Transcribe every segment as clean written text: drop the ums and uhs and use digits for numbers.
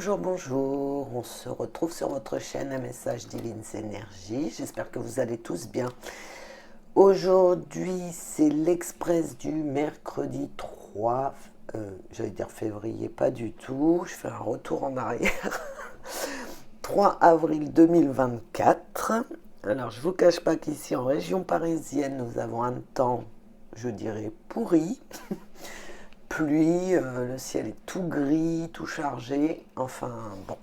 Bonjour, bonjour, on se retrouve sur votre chaîne Un message Divine Énergie. J'espère que vous allez tous bien. Aujourd'hui, c'est l'Express du mercredi 3, j'allais dire février, pas du tout, je fais un retour en arrière. 3 avril 2024. Alors, je ne vous cache pas qu'ici en région parisienne, nous avons un temps, je dirais, pourri. Pluie, le ciel est tout gris, tout chargé, enfin bon.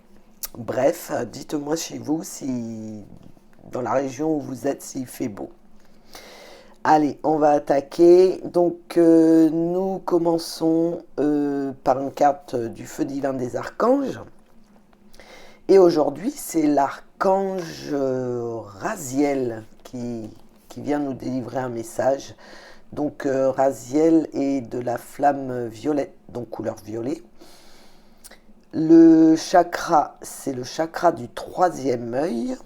Bref, dites-moi chez vous si dans la région où vous êtes s'il fait beau. Allez, on va attaquer. Donc nous commençons par une carte du feu divin des archanges. Et aujourd'hui, c'est l'archange Raziel qui vient nous délivrer un message. Donc Raziel est de la flamme violette, donc couleur violet. Le chakra, c'est le chakra du troisième œil.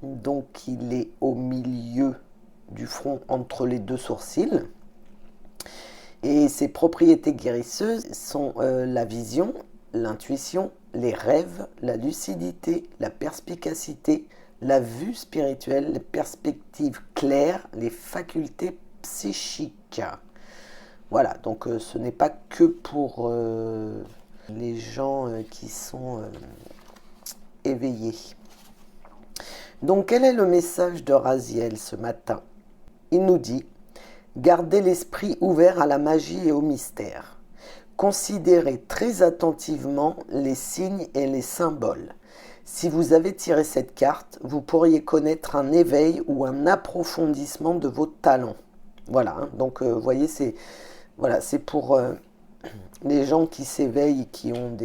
Donc il est au milieu du front entre les deux sourcils. Et ses propriétés guérisseuses sont la vision, l'intuition, les rêves, la lucidité, la perspicacité, la vue spirituelle, les perspectives claires, les facultés psychiques. Voilà, donc ce n'est pas que pour les gens qui sont éveillés. Donc quel est le message de Raziel ce matin? Il nous dit: gardez l'esprit ouvert à la magie et au mystère. Considérez très attentivement les signes et les symboles. Si vous avez tiré cette carte, vous pourriez connaître un éveil ou un approfondissement de vos talents. Voilà, hein, donc vous voyez, c'est pour les gens qui s'éveillent, qui ont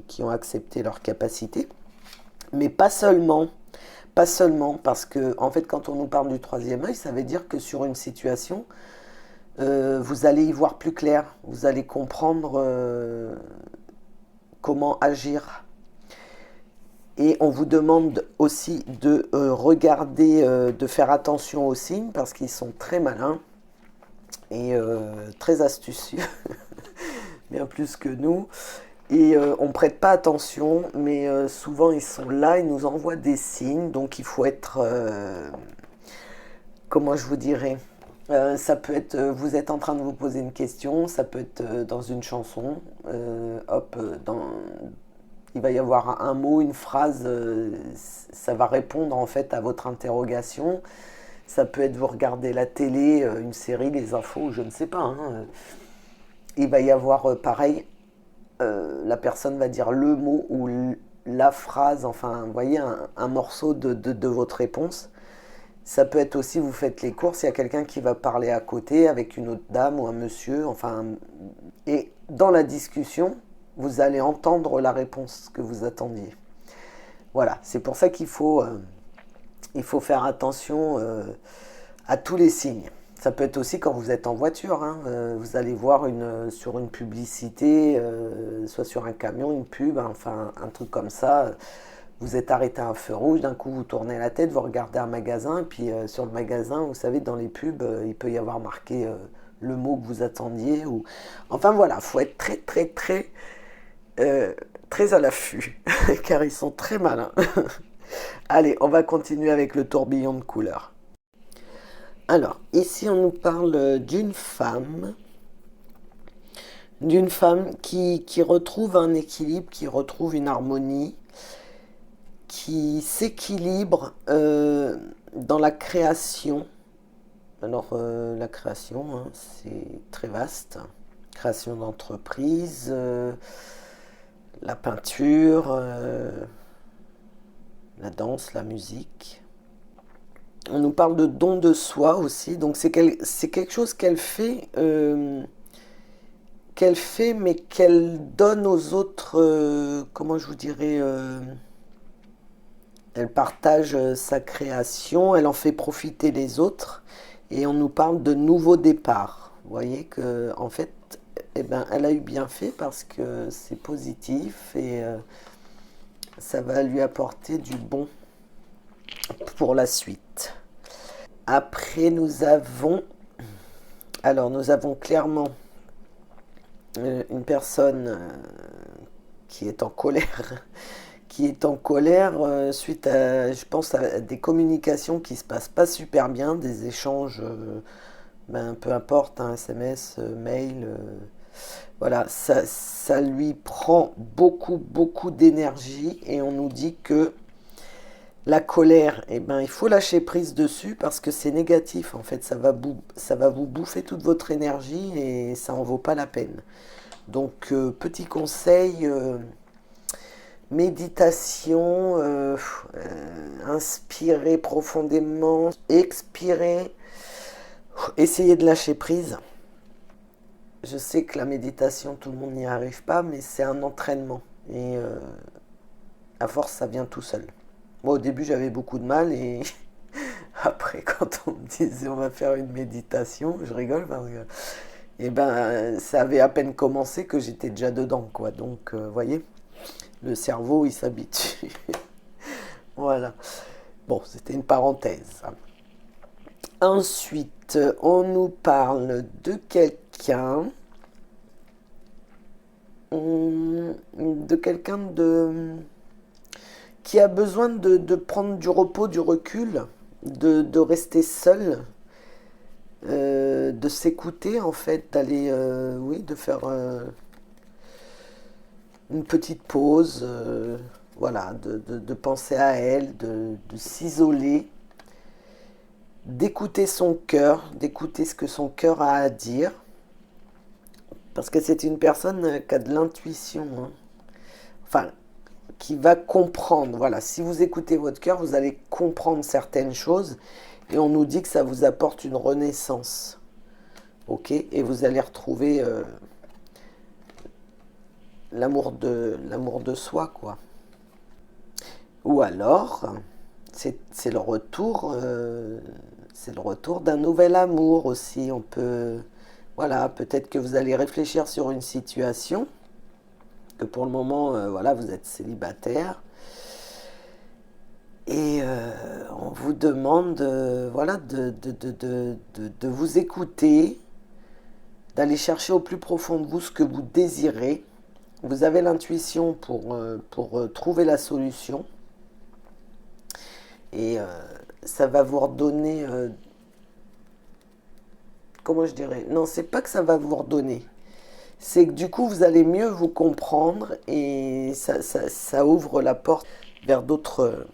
qui ont accepté leurs capacités, mais pas seulement, parce que en fait, quand on nous parle du troisième œil, ça veut dire que sur une situation, vous allez y voir plus clair, vous allez comprendre comment agir. Et on vous demande aussi de regarder, de faire attention aux signes parce qu'ils sont très malins et très astucieux, bien plus que nous. Et on ne prête pas attention, mais souvent ils sont là, ils nous envoient des signes, donc il faut être, comment je vous dirais, ça peut être, vous êtes en train de vous poser une question, ça peut être dans une chanson, il va y avoir un mot, une phrase, ça va répondre en fait à votre interrogation. Ça peut être vous regardez la télé, une série, les infos, je ne sais pas. Hein. Il va y avoir pareil, la personne va dire le mot ou la phrase, enfin, vous voyez, un morceau de votre réponse. Ça peut être aussi, vous faites les courses, il y a quelqu'un qui va parler à côté avec une autre dame ou un monsieur, enfin, et dans la discussion, vous allez entendre la réponse que vous attendiez. Voilà, c'est pour ça qu'il faut faire attention à tous les signes. Ça peut être aussi quand vous êtes en voiture, hein, vous allez voir sur une publicité, soit sur un camion, une pub, enfin un truc comme ça. Vous êtes arrêté à un feu rouge, d'un coup vous tournez la tête, vous regardez un magasin, et puis sur le magasin, vous savez, dans les pubs, il peut y avoir marqué le mot que vous attendiez. Enfin voilà, il faut être très très très très à l'affût, car ils sont très malins. Allez, on va continuer avec le tourbillon de couleurs. Alors, ici on nous parle d'une femme qui retrouve un équilibre, qui retrouve une harmonie, qui s'équilibre dans la création. Alors, la création, hein, c'est très vaste. Création d'entreprise, la peinture, la danse, la musique. On nous parle de don de soi aussi, donc c'est quelque chose qu'elle fait, mais qu'elle donne aux autres, comment je vous dirais, elle partage sa création, elle en fait profiter les autres, et on nous parle de nouveau départ. Vous voyez que en fait, eh ben, elle a eu bien fait parce que c'est positif et ça va lui apporter du bon pour la suite. Après, nous avons clairement une personne qui est en colère, qui est en colère suite à, je pense, à des communications qui se passent pas super bien, des échanges, peu importe, hein, SMS, mail, voilà, ça lui prend beaucoup, beaucoup d'énergie et on nous dit que la colère, eh ben, il faut lâcher prise dessus parce que c'est négatif. En fait, ça va vous bouffer toute votre énergie et ça en vaut pas la peine. Donc, petit conseil, méditation, inspirez profondément, expirez, essayez de lâcher prise. Je sais que la méditation, tout le monde n'y arrive pas, mais c'est un entraînement. Et à force, ça vient tout seul. Moi, au début, j'avais beaucoup de mal et après, quand on me disait on va faire une méditation, je rigole parce que eh ben, ça avait à peine commencé que j'étais déjà dedans, quoi. Donc, vous voyez, le cerveau, il s'habitue. Voilà. Bon, c'était une parenthèse. Ensuite, on nous parle de quelqu'un, qui a besoin de prendre du repos, du recul, de rester seul, de s'écouter en fait, d'aller, oui, de faire une petite pause, voilà, de penser à elle, de s'isoler, d'écouter son cœur, d'écouter ce que son cœur a à dire, parce que c'est une personne qui a de l'intuition, hein. Enfin, qui va comprendre. Voilà, si vous écoutez votre cœur, vous allez comprendre certaines choses et on nous dit que ça vous apporte une renaissance. Ok, et vous allez retrouver l'amour de soi, quoi. Ou alors, c'est le retour d'un nouvel amour aussi. On peut, voilà, peut-être que vous allez réfléchir sur une situation, que pour le moment, voilà, vous êtes célibataire, et on vous demande, voilà, de vous écouter, d'aller chercher au plus profond de vous ce que vous désirez. Vous avez l'intuition pour trouver la solution. Et ça va vous redonner... comment je dirais? Non, c'est pas que ça va vous redonner. C'est que du coup, vous allez mieux vous comprendre et ça ouvre la porte vers d'autres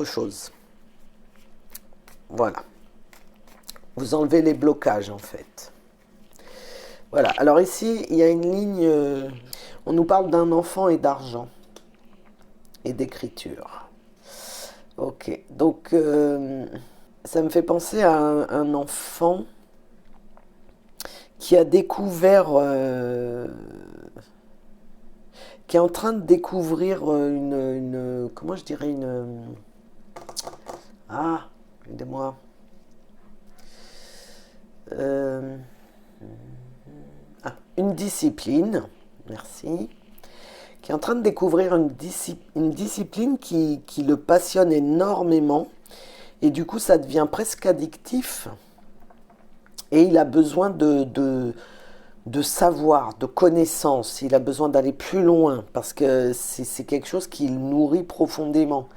choses. Voilà. Vous enlevez les blocages, en fait. Voilà. Alors ici, il y a une ligne... on nous parle d'un enfant et d'argent. Et d'écriture. Ok. Donc, ça me fait penser à un enfant qui a découvert... qui est en train de découvrir comment je dirais ah, aidez-moi. Une discipline, merci, qui est en train de découvrir une discipline qui le passionne énormément, et du coup ça devient presque addictif, et il a besoin de savoir, de connaissances, il a besoin d'aller plus loin, parce que c'est quelque chose qui le nourrit profondément.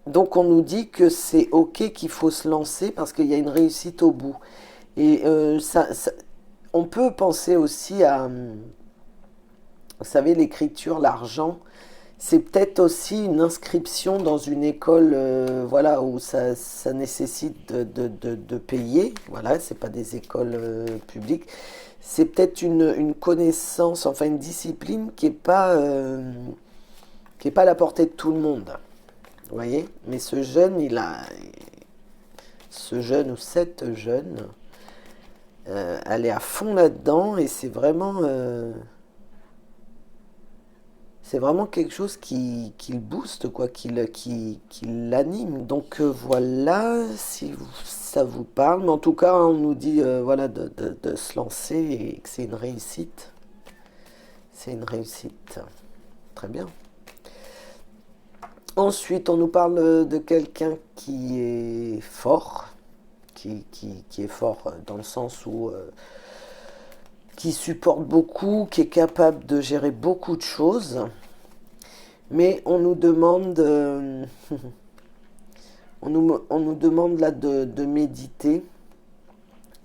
Donc on nous dit que c'est ok, qu'il faut se lancer, parce qu'il y a une réussite au bout. Et on peut penser aussi à, vous savez, l'écriture, l'argent, c'est peut-être aussi une inscription dans une école, voilà, où ça nécessite de payer. Voilà, c'est pas des écoles publiques. C'est peut-être une connaissance, enfin une discipline qui est pas à la portée de tout le monde. Vous voyez? Mais ce jeune, ce jeune ou cette jeune, elle est à fond là-dedans et c'est vraiment quelque chose qui le booste, quoi, qui l'anime. Donc voilà, si ça vous parle. Mais en tout cas, on nous dit voilà, de se lancer et que c'est une réussite. C'est une réussite. Très bien. Ensuite, on nous parle de quelqu'un qui est fort, qui est fort dans le sens où qui supporte beaucoup, qui est capable de gérer beaucoup de choses. Mais on nous demande, on nous demande là de méditer.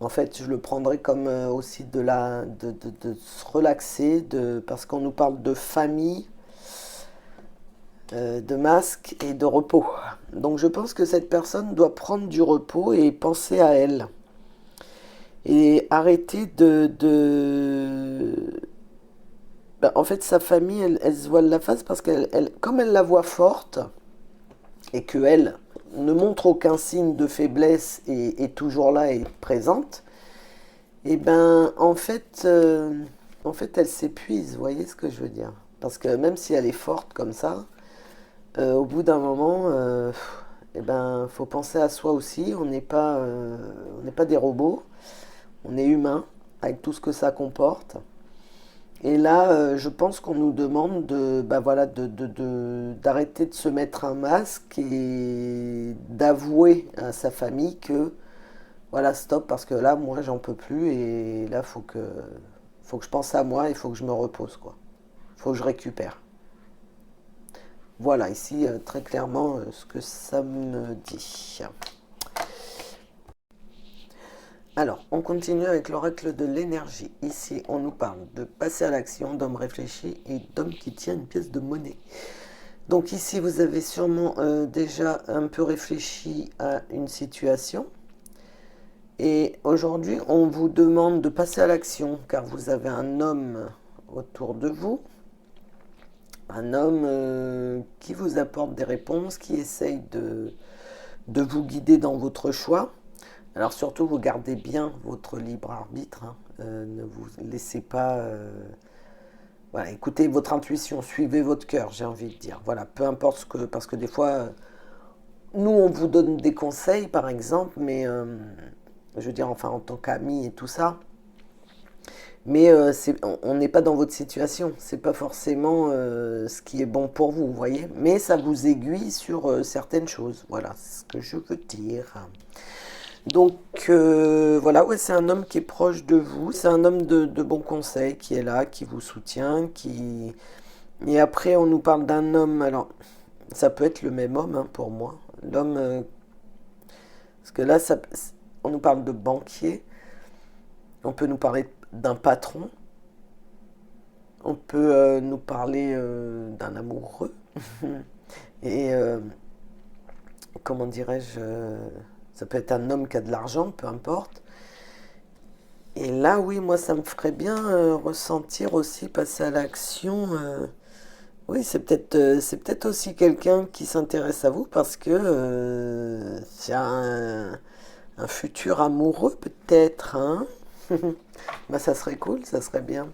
En fait, je le prendrais comme aussi de se relaxer, parce qu'on nous parle de famille, de masque et de repos. Donc je pense que cette personne doit prendre du repos et penser à elle. Et arrêter Ben, en fait, sa famille, elle se voile la face parce comme elle la voit forte et qu'elle ne montre aucun signe de faiblesse et est toujours là et présente, et ben en fait elle s'épuise, vous voyez ce que je veux dire? Parce que même si elle est forte comme ça, au bout d'un moment, et ben faut penser à soi aussi. On n'est pas des robots, on est humain avec tout ce que ça comporte. Et là, je pense qu'on nous demande bah voilà, d'arrêter de se mettre un masque et d'avouer à sa famille que voilà, stop, parce que là, moi, j'en peux plus et là, faut que je pense à moi, il faut que je me repose, quoi. Faut que je récupère. Voilà, ici, très clairement, ce que ça me dit. Alors, on continue avec l'oracle de l'énergie. Ici, on nous parle de passer à l'action, d'homme réfléchi et d'homme qui tient une pièce de monnaie. Donc ici, vous avez sûrement déjà un peu réfléchi à une situation. Et aujourd'hui, on vous demande de passer à l'action, car vous avez un homme autour de vous. Un homme qui vous apporte des réponses, qui essaye de vous guider dans votre choix. Alors surtout, vous gardez bien votre libre arbitre, hein. Ne vous laissez pas... voilà, écoutez votre intuition, suivez votre cœur, j'ai envie de dire. Voilà, peu importe ce que... Parce que des fois, nous, on vous donne des conseils, par exemple, mais... je veux dire, enfin, en tant qu'ami et tout ça. Mais on n'est pas dans votre situation. C'est pas forcément ce qui est bon pour vous, vous voyez. Mais ça vous aiguille sur certaines choses. Voilà, c'est ce que je veux dire. Donc voilà, ouais, c'est un homme qui est proche de vous, c'est un homme de bons conseils qui est là, qui vous soutient, qui... Et après, on nous parle d'un homme, alors ça peut être le même homme hein, pour moi, l'homme... parce que là, on nous parle de banquier, on peut nous parler d'un patron, on peut nous parler d'un amoureux, et comment dirais-je... ça peut être un homme qui a de l'argent, peu importe. Et là, oui, moi, ça me ferait bien ressentir aussi, passer à l'action. Oui, c'est peut-être aussi quelqu'un qui s'intéresse à vous parce que c'est un futur amoureux, peut-être, hein. Bah, ça serait cool, ça serait bien.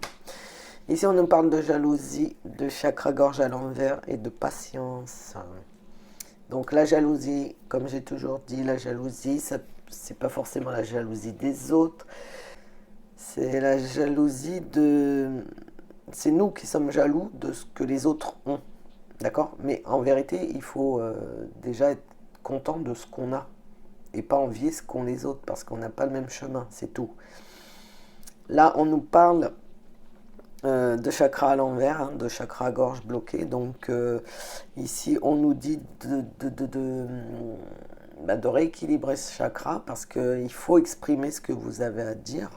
Ici, on nous parle de jalousie, de chakra gorge à l'envers et de patience. Donc la jalousie, comme j'ai toujours dit, la jalousie, ça, c'est pas forcément la jalousie des autres, c'est la jalousie de... C'est nous qui sommes jaloux de ce que les autres ont, d'accord? Mais en vérité, il faut déjà être content de ce qu'on a et pas envier ce qu'ont les autres parce qu'on n'a pas le même chemin, c'est tout. Là, on nous parle de chakra à l'envers, hein, de chakra à gorge bloqué. Donc ici, on nous dit de rééquilibrer ce chakra parce qu'il faut exprimer ce que vous avez à dire.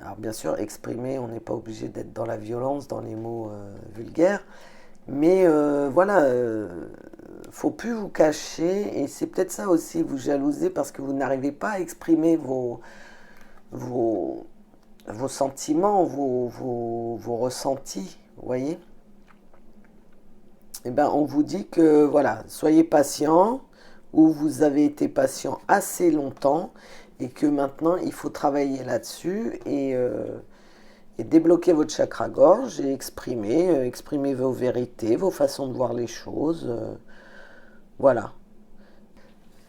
Alors bien sûr, exprimer, on n'est pas obligé d'être dans la violence, dans les mots vulgaires. Mais voilà, faut plus vous cacher. Et c'est peut-être ça aussi, vous jalouser parce que vous n'arrivez pas à exprimer vos, vos sentiments, vos ressentis, vous voyez? Eh ben, on vous dit que, voilà, soyez patient, ou vous avez été patient assez longtemps, et que maintenant, il faut travailler là-dessus, et débloquer votre chakra-gorge, et exprimer vos vérités, vos façons de voir les choses, voilà.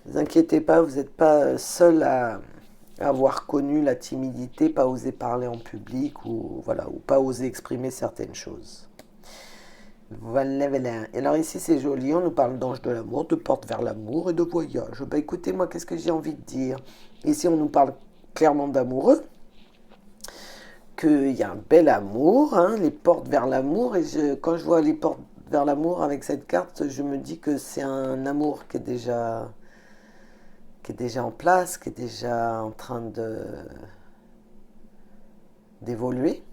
Ne vous inquiétez pas, vous n'êtes pas seul à avoir connu la timidité, pas oser parler en public ou voilà, ou pas oser exprimer certaines choses. Voilà, voilà. Et alors ici c'est joli, on nous parle d'ange de l'amour, de porte vers l'amour et de voyage. Bah écoutez, moi qu'est-ce que j'ai envie de dire? Ici on nous parle clairement d'amoureux, qu'il y a un bel amour, hein, les portes vers l'amour. Et quand je vois les portes vers l'amour avec cette carte, je me dis que c'est un amour qui est déjà en place, qui est déjà en train d'évoluer.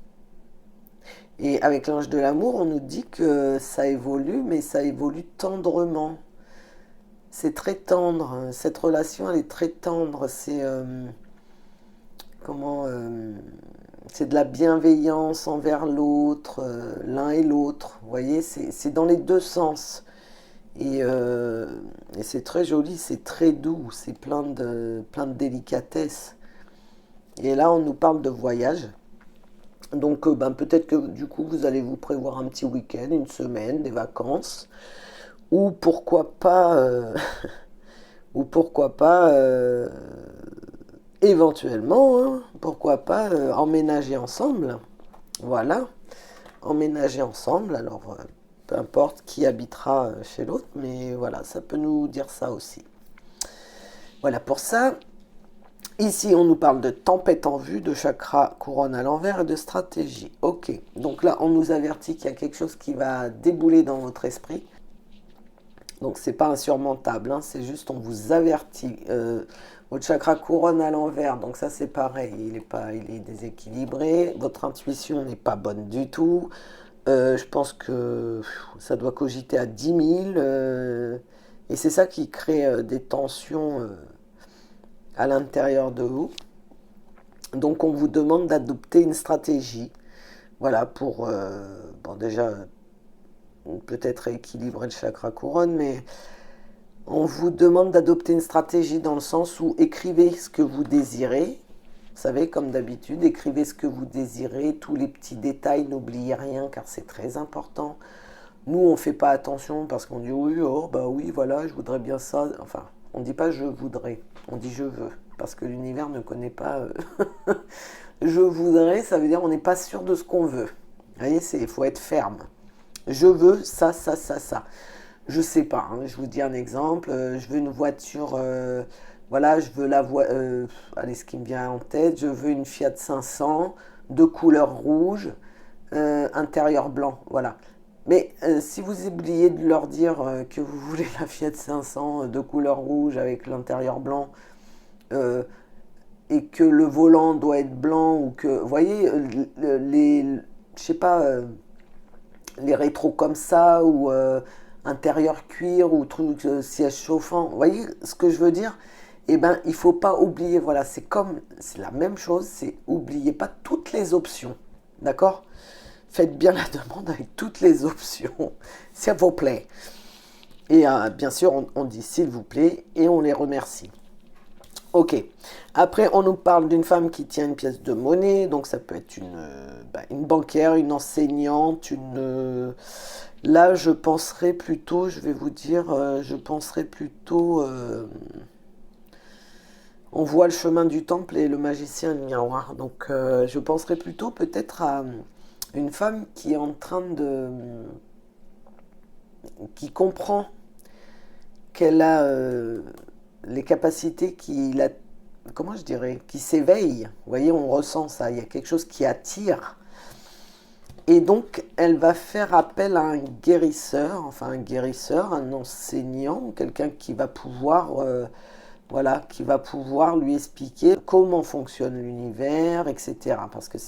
Et avec l'ange de l'amour, on nous dit que ça évolue, mais ça évolue tendrement. C'est très tendre. Cette relation, elle est très tendre. Comment c'est de la bienveillance envers l'autre, l'un et l'autre. Vous voyez, c'est dans les deux sens. Et c'est très joli, c'est très doux, c'est plein de délicatesse. Et là, on nous parle de voyage. Donc, peut-être que du coup, vous allez vous prévoir un petit week-end, une semaine, des vacances. Ou pourquoi pas, ou pourquoi pas, éventuellement, hein, pourquoi pas emménager ensemble. Voilà, emménager ensemble. Alors, peu importe qui habitera chez l'autre, mais voilà, ça peut nous dire ça aussi. Voilà pour ça. Ici, on nous parle de tempête en vue, de chakra couronne à l'envers et de stratégie. Ok, donc là, on nous avertit qu'il y a quelque chose qui va débouler dans votre esprit. Donc, c'est pas insurmontable, hein, c'est juste on vous avertit. Votre chakra couronne à l'envers, donc ça c'est pareil, il est déséquilibré. Votre intuition n'est pas bonne du tout. Je pense que ça doit cogiter à 10 000. Et c'est ça qui crée des tensions à l'intérieur de vous. Donc on vous demande d'adopter une stratégie. Voilà, pour déjà peut-être rééquilibrer le chakra couronne, mais on vous demande d'adopter une stratégie dans le sens où écrivez ce que vous désirez. Vous savez, comme d'habitude, écrivez ce que vous désirez, tous les petits détails, n'oubliez rien car c'est très important. Nous, on ne fait pas attention parce qu'on dit oui, oh, bah oui, voilà, je voudrais bien ça. Enfin, on ne dit pas je voudrais, on dit je veux. Parce que l'univers ne connaît pas je voudrais, ça veut dire on n'est pas sûr de ce qu'on veut. Vous voyez, il faut être ferme. Je veux ça, ça, ça, ça. Je sais pas, hein, je vous dis un exemple. Je veux une voiture, voilà, je veux allez, ce qui me vient en tête, je veux une Fiat 500 de couleur rouge, intérieur blanc, voilà. Mais si vous oubliez de leur dire que vous voulez la Fiat 500 de couleur rouge avec l'intérieur blanc, et que le volant doit être blanc, ou que, vous voyez, je sais pas, les rétros comme ça, ou intérieur cuir, ou truc, siège chauffant, vous voyez ce que je veux dire? Eh ben, il faut pas oublier, voilà, c'est la même chose, c'est oubliez pas toutes les options, d'accord? Faites bien la demande avec toutes les options, s'il vous plaît. Et bien sûr, on dit s'il vous plaît et on les remercie. Ok. Après, on nous parle d'une femme qui tient une pièce de monnaie. Donc, ça peut être une banquière, une enseignante, là, je penserais plutôt, je vais vous dire, je penserais plutôt... on voit le chemin du temple et le magicien et le miroir. Donc, je penserais plutôt peut-être à une femme qui est en train qui comprend qu'elle a les capacités comment je dirais, qui s'éveillent. Vous voyez, on ressent ça, il y a quelque chose qui attire. Et donc, elle va faire appel à un guérisseur, un enseignant, quelqu'un qui va pouvoir, qui va pouvoir lui expliquer comment fonctionne l'univers, etc. Parce que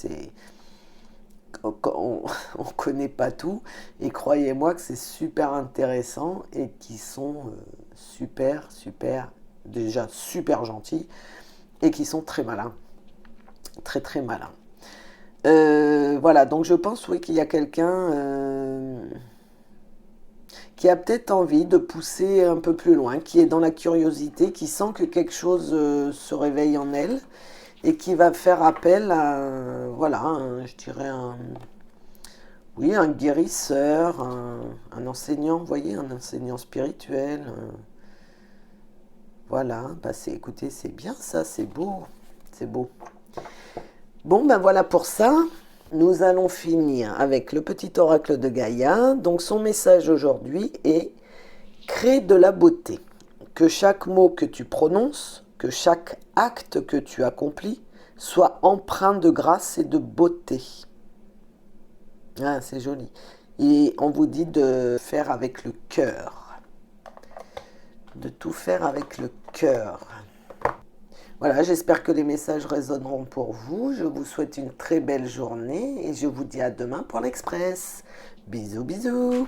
on ne connaît pas tout, et croyez-moi que c'est super intéressant, et qui sont déjà super gentils, et qui sont très malins, très très malins. Voilà, donc je pense oui qu'il y a quelqu'un qui a peut-être envie de pousser un peu plus loin, qui est dans la curiosité, qui sent que quelque chose se réveille en elle, et qui va faire appel à, je dirais un guérisseur, un enseignant, vous voyez, un enseignant spirituel. Voilà, écoutez, c'est bien ça, c'est beau, c'est beau. Bon, voilà pour ça. Nous allons finir avec le petit oracle de Gaïa. Donc son message aujourd'hui est « Crée de la beauté. Que chaque mot que tu prononces, que chaque acte que tu accomplis soit empreint de grâce et de beauté. Ah, c'est joli. Et on vous dit de faire avec le cœur. De tout faire avec le cœur. Voilà, j'espère que les messages résonneront pour vous. Je vous souhaite une très belle journée et je vous dis à demain pour l'Express. Bisous, bisous.